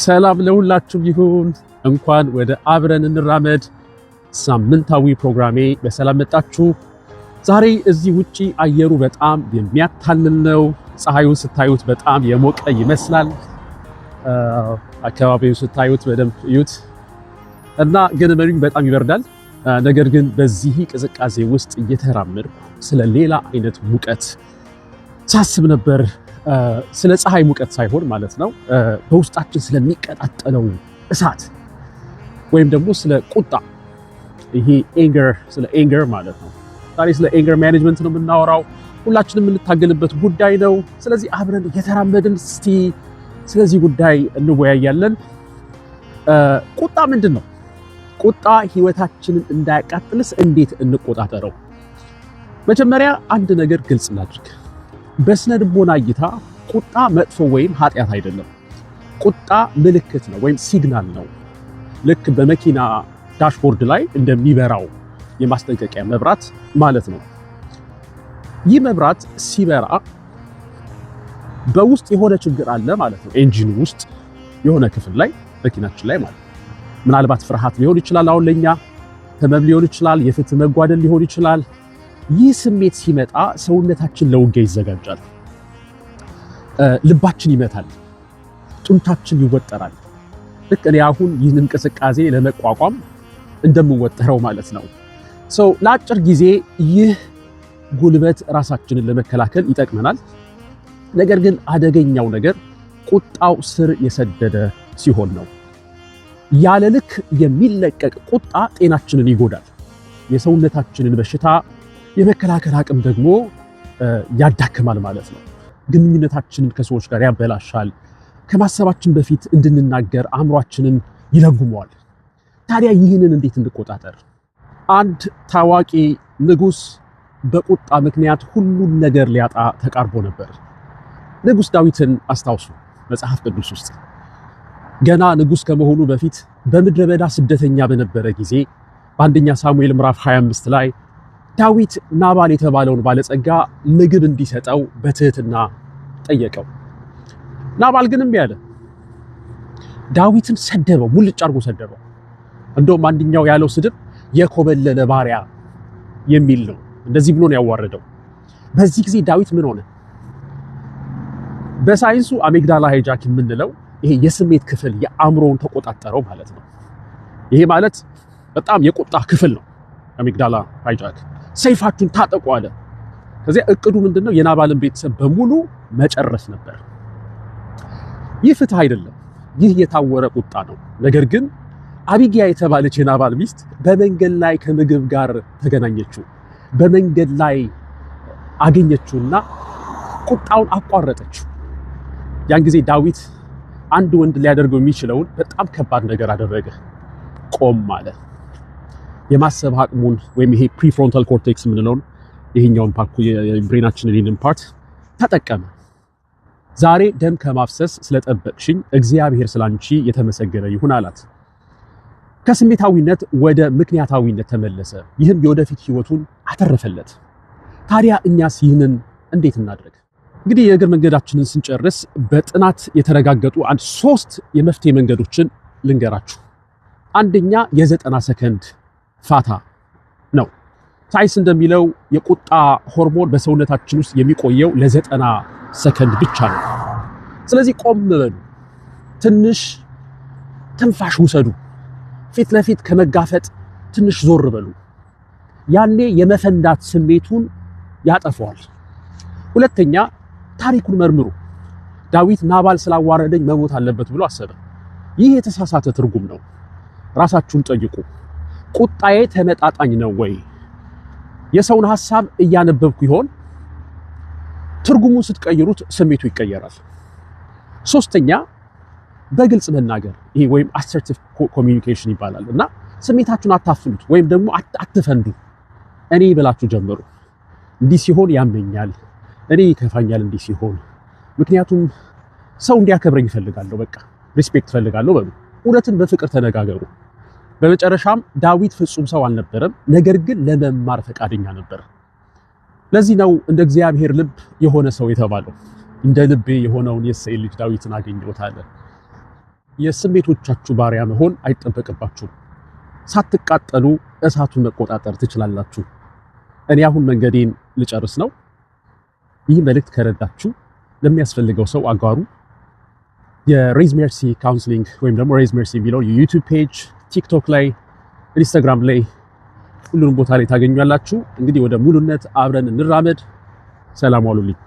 ሰላም ለሁላችሁም ይሁን። እንኳን ወደ አብረን እንራመድ ሳምንታዊ ፕሮግራሜ በሰላም መጣችሁ። ዛሬ እዚህ ውጪ አየሩ በጣም የሚያታልል ነው። ፀሐዩን ስታዩት በጣም የሞቀ ይመስላል። አካባቢው ስታዩት በደንብ እዩት እና ግን መሪኝ በጣም ይበርዳል። ነገር ግን በዚህ ቅዝቃዜ ውስጥ እየተራመድኩ ስለ ሌላ አይነት ሙቀት ሳስብ ነበር። ስለ ፀሐይ ሙቀት ሳይሆን ማለት ነው፣ በውስጣችን ስለሚቀጣጠለው እሳት ወይም ደግሞ ስለ ቁጣ፣ ይሄ ኤንገር፣ ስለ ኤንገር ማለት ነው። ዛሬ ስለ ኤንገር ማኔጅመንት ነው የምናወራው። ሁላችንም የምንታገልበት ጉዳይ ነው። ስለዚህ አብረን እየተራመድን እስቲ ስለዚህ ጉዳይ እንወያያለን። ቁጣ ምንድን ነው? ቁጣ ህይወታችንን እንዳያቃጥልስ እንዴት እንቆጣጠረው? መጀመሪያ አንድ ነገር ግልጽ ላድርግ። በስነ ልቦና እይታ ቁጣ መጥፎ ወይም ኃጢአት አይደለም። ቁጣ ምልክት ነው ወይም ሲግናል ነው። ልክ በመኪና ዳሽቦርድ ላይ እንደሚበራው የማስጠንቀቂያ መብራት ማለት ነው። ይህ መብራት ሲበራ በውስጥ የሆነ ችግር አለ ማለት ነው። ኤንጂኑ ውስጥ የሆነ ክፍል ላይ መኪናችን ላይ ማለት ነው። ምናልባት ፍርሃት ሊሆን ይችላል፣ አሁን ለኛ ህመም ሊሆን ይችላል፣ የፍትህ መጓደል ሊሆን ይችላል። ይህ ስሜት ሲመጣ ሰውነታችን ለውጊያ ይዘጋጃል። ልባችን ይመታል፣ ጡንቻችን ይወጠራል። ልክ እኔ አሁን ይህን እንቅስቃሴ ለመቋቋም እንደምወጠረው ማለት ነው። ለአጭር ጊዜ ይህ ጉልበት ራሳችንን ለመከላከል ይጠቅመናል። ነገር ግን አደገኛው ነገር ቁጣው ስር የሰደደ ሲሆን ነው። ያለ ልክ የሚለቀቅ ቁጣ ጤናችንን ይጎዳል። የሰውነታችንን በሽታ የመከላከል አቅም ደግሞ ያዳክማል ማለት ነው። ግንኙነታችንን ከሰዎች ጋር ያበላሻል። ከማሰባችን በፊት እንድንናገር አእምሯችንን ይለጉመዋል። ታዲያ ይህንን እንዴት እንቆጣጠር? አንድ ታዋቂ ንጉሥ በቁጣ ምክንያት ሁሉን ነገር ሊያጣ ተቃርቦ ነበር። ንጉሥ ዳዊትን አስታውሱ። መጽሐፍ ቅዱስ ውስጥ ገና ንጉሥ ከመሆኑ በፊት በምድረ በዳ ስደተኛ በነበረ ጊዜ በአንደኛ ሳሙኤል ምዕራፍ 25 ላይ ዳዊት ናባል የተባለውን ባለጸጋ ምግብ እንዲሰጠው በትህትና ጠየቀው። ናባል ግን እምቢ አለ። ዳዊትን ሰደበው፣ ሙልጭ አድርጎ ሰደበው። እንደውም አንደኛው ያለው ስድብ የኮበለለ ባሪያ የሚል ነው። እንደዚህ ብሎ ነው ያዋረደው። በዚህ ጊዜ ዳዊት ምን ሆነ? በሳይንሱ አሜግዳላ ሃይጃክ የምንለው ይሄ የስሜት ክፍል የአእምሮውን ተቆጣጠረው ማለት ነው። ይሄ ማለት በጣም የቁጣ ክፍል ነው። አሜግዳላ ሃይጃክ ሰይፋችሁን ታጠቁ አለ። ከዚያ እቅዱ ምንድነው? የናባልን ቤተሰብ በሙሉ መጨረስ ነበር። ይህ ፍትህ አይደለም። ይህ የታወረ ቁጣ ነው። ነገር ግን አቢጊያ የተባለች የናባል ሚስት በመንገድ ላይ ከምግብ ጋር ተገናኘችው። በመንገድ ላይ አገኘችውና ቁጣውን አቋረጠችው። ያን ጊዜ ዳዊት አንድ ወንድ ሊያደርገው የሚችለውን በጣም ከባድ ነገር አደረገ። ቆም አለ። የማሰብ አቅሙን ወይም ይሄ ፕሪፍሮንታል ኮርቴክስ የምንለውን ይሄኛውን ፓርት የብሬናችንን ይህንን ፓርት ተጠቀመ። ዛሬ ደም ከማፍሰስ ስለጠበቅሽኝ እግዚአብሔር ስላንቺ የተመሰገነ ይሁን አላት። ከስሜታዊነት ወደ ምክንያታዊነት ተመለሰ። ይህም የወደፊት ህይወቱን አተረፈለት። ታዲያ እኛስ ይህንን እንዴት እናድርግ? እንግዲህ የእግር መንገዳችንን ስንጨርስ በጥናት የተረጋገጡ 3 የመፍትሄ መንገዶችን ልንገራችሁ። አንደኛ የ90 ሰከንድ ፋታ ነው። ሳይንስ እንደሚለው የቁጣ ሆርሞን በሰውነታችን ውስጥ የሚቆየው ለ90 ሰከንድ ብቻ ነው። ስለዚህ ቆም በሉ፣ ትንሽ ትንፋሽ ውሰዱ፣ ፊት ለፊት ከመጋፈጥ ትንሽ ዞር በሉ። ያኔ የመፈንዳት ስሜቱን ያጠፈዋል። ሁለተኛ ታሪኩን መርምሩ። ዳዊት ናባል ስላዋረደኝ መሞት አለበት ብሎ አሰበ። ይህ የተሳሳተ ትርጉም ነው። ራሳችሁን ጠይቁ። ቁጣዬ ተመጣጣኝ ነው ወይ? የሰውን ሐሳብ እያነበብኩ ይሆን? ትርጉሙን ስትቀይሩት ስሜቱ ይቀየራል። ሶስተኛ በግልጽ መናገር፣ ይሄ ወይም አሰርቲቭ ኮሚኒኬሽን ይባላል እና ስሜታችሁን አታፍኑት ወይም ደግሞ አትፈንዱ። እኔ ብላችሁ ጀምሩ። እንዲህ ሲሆን ያመኛል፣ እኔ ይከፋኛል እንዲህ ሲሆን፣ ምክንያቱም ሰው እንዲያከብረኝ እፈልጋለሁ፣ በቃ ሪስፔክት እፈልጋለሁ በሉ። እውነትን በፍቅር ተነጋገሩ። በመጨረሻም ዳዊት ፍጹም ሰው አልነበረም፣ ነገር ግን ለመማር ፈቃደኛ ነበር። ለዚህ ነው እንደ እግዚአብሔር ልብ የሆነ ሰው የተባለው። እንደ ልቤ የሆነውን የእሴይን ልጅ ዳዊትን አገኘሁት አለ። የስሜቶቻችሁ ባሪያ መሆን አይጠበቅባችሁም። ሳትቃጠሉ እሳቱን መቆጣጠር ትችላላችሁ። እኔ አሁን መንገዴን ልጨርስ ነው። ይህ መልእክት ከረዳችሁ ለሚያስፈልገው ሰው አጋሩ። የሬዝ ሜርሲ ካውንስሊንግ ወይም ደግሞ ሬዝ ሜርሲ የሚለው የዩቲዩብ ፔጅ ቲክቶክ ላይ ኢንስታግራም ላይ ሁሉንም ቦታ ላይ ታገኙያላችሁ። እንግዲህ ወደ ሙሉነት አብረን እንራመድ። ሰላም ዋሉልኝ።